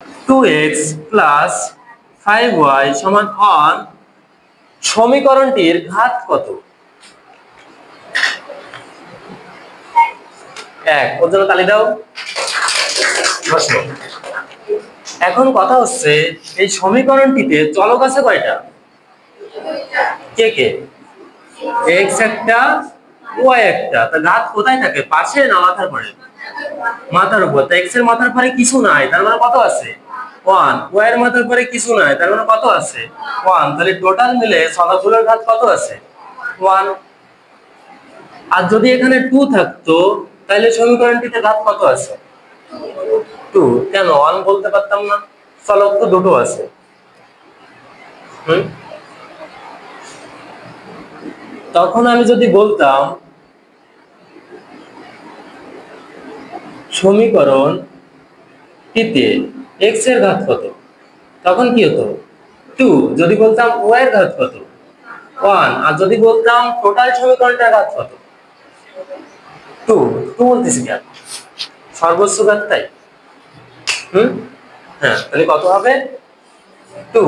2x plus 5y সমান 1 সমীকরণটির ঘাত কত? 1 ওর জন্য তালি দাও। বসো। এখন কথা হচ্ছে এই সমীকরণটিতে চলক আছে কয়টা? কে কে? x একটা y একটা। তা ঘাত কোথায় থাকে? পাশে না মাথার পরে? মাথার উপর। তা x এর মাথার পরে কিছু নাই, তার মানে কত আছে? 1। y এর মাথার পরে কিছু নাই, তার মানে কত আছে? 1। তাহলে টোটাল মিলে চলকগুলোর ঘাত কত আছে? 1। আর যদি এখানে 2 থাকতো তাহলে সমীকরণটিতে ঘাত কত আছে? 2। কেন 1 বলতে পারতাম না? চলক তো দুটো আছে। তখন আমি যদি বলতাম সমীকরণটিতে x এর ঘাত কত, তখন কি হতো? 2। যদি বলতাম y এর ঘাত কত? 1। আর যদি বলতাম টোটাল সমীকরণটার ঘাত কত? 2। 2 বলতেছি কেন? সর্বোচ্চ ঘাত তাই। হ্যাঁ, তাহলে কত হবে? 2।